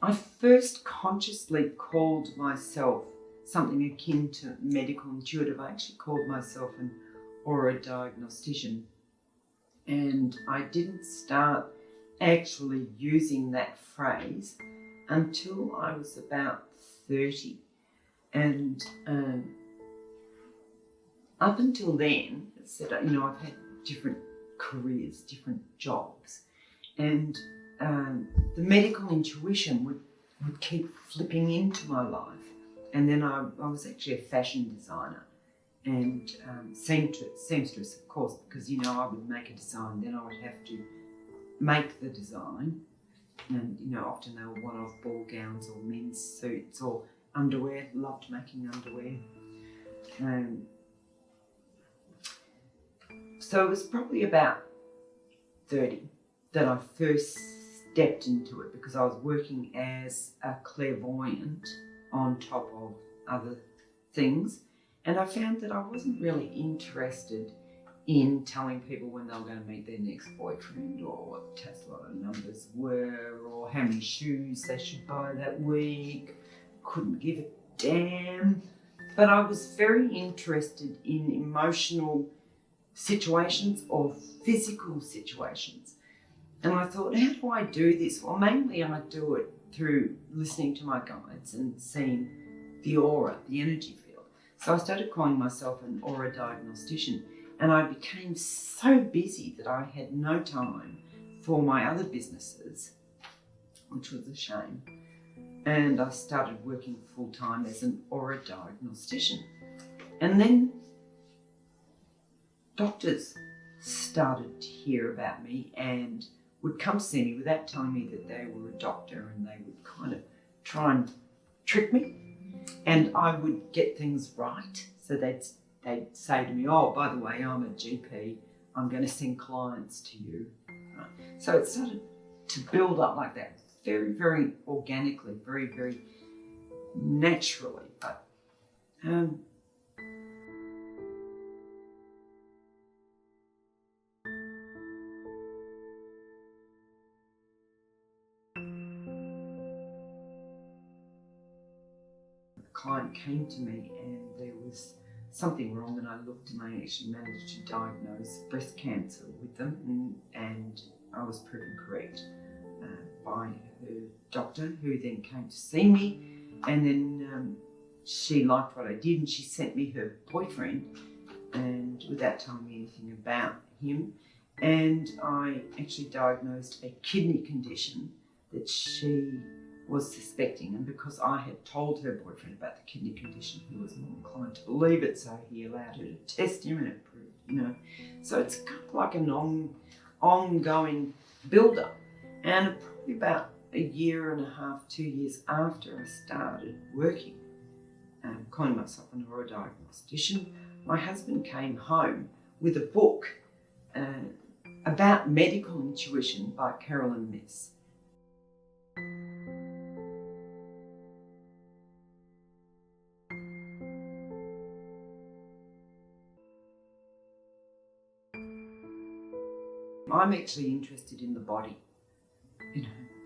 I first consciously called myself something akin to medical intuitive. I actually called myself an Aura Diagnostician. And I didn't start actually using that phrase until I was about 30. And up until then, I've had different careers, different jobs. And the medical intuition would keep flipping into my life. And then I was actually a fashion designer and seamstress, of course, because, I would make a design, then I would have to make the design. And, often they were one-off ball gowns or men's suits or underwear. Loved making underwear. So it was probably about 30 that I first stepped into it, because I was working as a clairvoyant on top of other things. And I found that I wasn't really interested in telling people when they were going to meet their next boyfriend, or what the Tesla numbers were, or how many shoes they should buy that week. Couldn't give a damn. But I was very interested in emotional situations or physical situations. And I thought, how do I do this? Well, mainly I do it through listening to my guides and seeing the aura, the energy field. So I started calling myself an Aura Diagnostician, and I became so busy that I had no time for my other businesses, which was a shame. And I started working full-time as an Aura Diagnostician. And then doctors started to hear about me and would come see me without telling me that they were a doctor, and they would kind of try and trick me, and I would get things right. So they'd say to me, oh, by the way, I'm a GP, I'm going to send clients to you. Right? So it started to build up like that, very, very organically, very, very naturally. But client came to me and there was something wrong, and I looked and I actually managed to diagnose breast cancer with them, and I was proven correct by her doctor, who then came to see me, and then she liked what I did and she sent me her boyfriend, and without telling me anything about him, and I actually diagnosed a kidney condition that she was suspecting, and because I had told her boyfriend about the kidney condition, he was more inclined to believe it, so he allowed her to test him, and it proved, So it's kind of like an ongoing build-up. And probably about a year and a half, 2 years after I started working, calling myself an Aura Diagnostician, my husband came home with a book about medical intuition by Carolyn Miss. I'm actually interested in the body.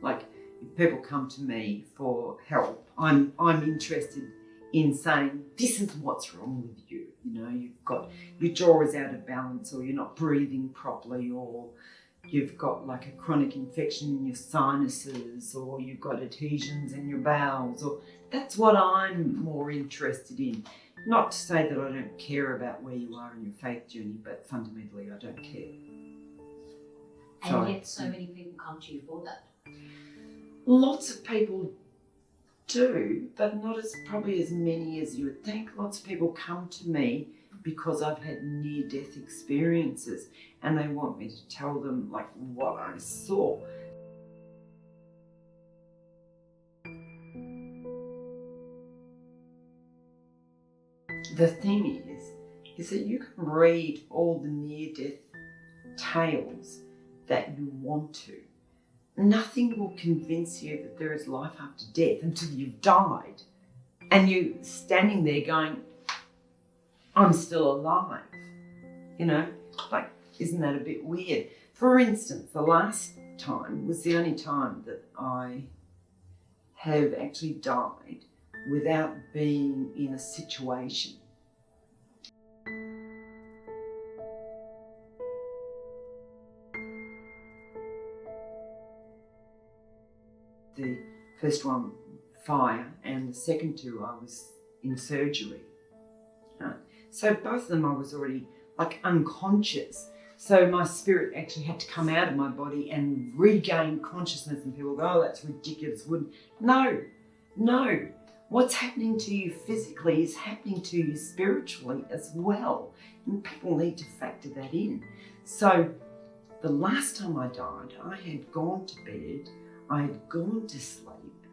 Like if people come to me for help, I'm interested in saying, this is what's wrong with you. You've got, your jaw is out of balance, or you're not breathing properly, or you've got like a chronic infection in your sinuses, or you've got adhesions in your bowels, or that's what I'm more interested in. Not to say that I don't care about where you are in your faith journey, but fundamentally I don't care. And yet so many people come to you for that. Lots of people do, but not probably as many as you would think. Lots of people come to me because I've had near-death experiences, and they want me to tell them like what I saw. The thing is that you can read all the near-death tales that you want to. Nothing will convince you that there is life after death until you've died, and you're standing there going, I'm still alive. Like, isn't that a bit weird? For instance, the last time was the only time that I have actually died without being in a situation. The first one, fire, and the second two, I was in surgery. Right? So both of them I was already like unconscious. So my spirit actually had to come out of my body and regain consciousness, and people go, oh, that's ridiculous. No. What's happening to you physically is happening to you spiritually as well. And people need to factor that in. So the last time I died, I had gone to bed, I had gone to sleep,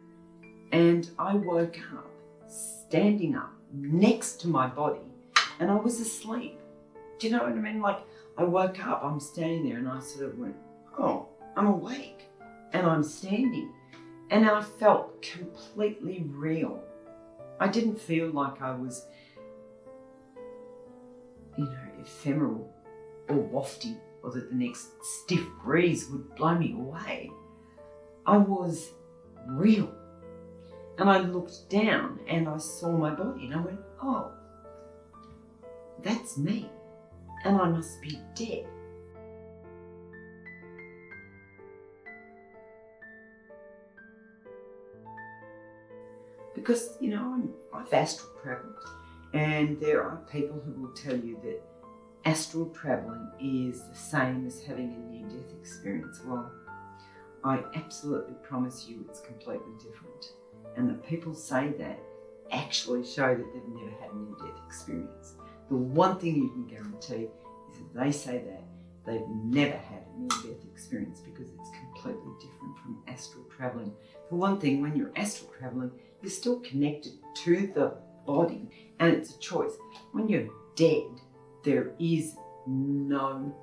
and I woke up standing up next to my body, and I was asleep. Do you know what I mean? Like, I woke up, I'm standing there, and I sort of went, oh, I'm awake, and I'm standing. And I felt completely real. I didn't feel like I was, ephemeral or wafty, or that the next stiff breeze would blow me away. I was real. And I looked down and I saw my body, and I went, oh, that's me. And I must be dead. Because, I've astral travelled, and there are people who will tell you that astral travelling is the same as having a near-death experience. Well, I absolutely promise you it's completely different. And the people say that actually show that they've never had a near-death experience. The one thing you can guarantee is that they say that they've never had a near-death experience, because it's completely different from astral travelling. For one thing, when you're astral travelling, you're still connected to the body, and it's a choice. When you're dead, there is no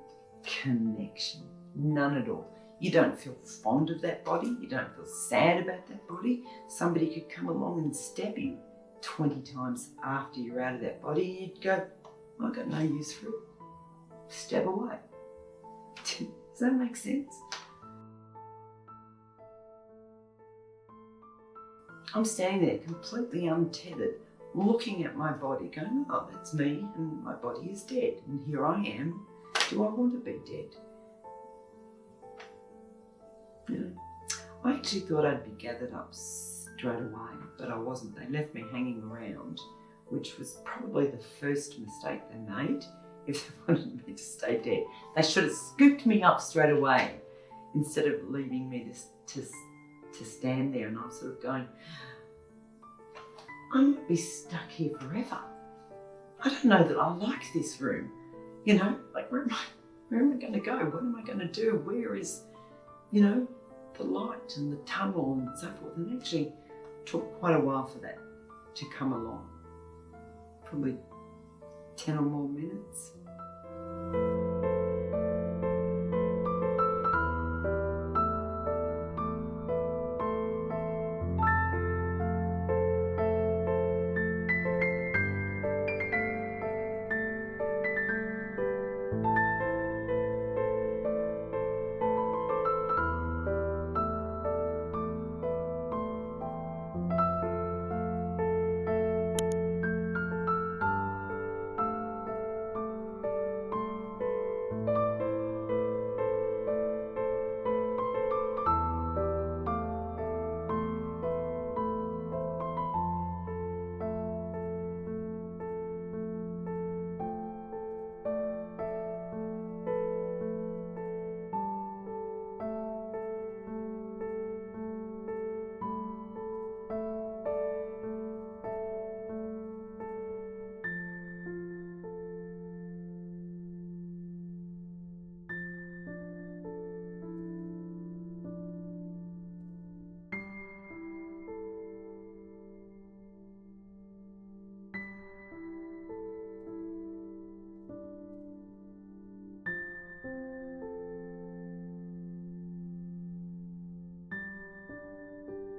connection, none at all. You don't feel fond of that body, you don't feel sad about that body. Somebody could come along and stab you 20 times after you're out of that body, and you'd go, I've got no use for it. Stab away. Does that make sense? I'm standing there completely untethered, looking at my body, going, oh, that's me, and my body is dead, and here I am. Do I want to be dead? I actually thought I'd be gathered up straight away, but I wasn't. They left me hanging around, which was probably the first mistake they made. If they wanted me to stay dead, they should have scooped me up straight away instead of leaving me to stand there. And I'm sort of going, I might be stuck here forever. I don't know that I like this room. Like, where am I going to go? What am I going to do? Where is, the light and the tunnel and so forth? And it actually took quite a while for that to come along. Probably 10 or more minutes.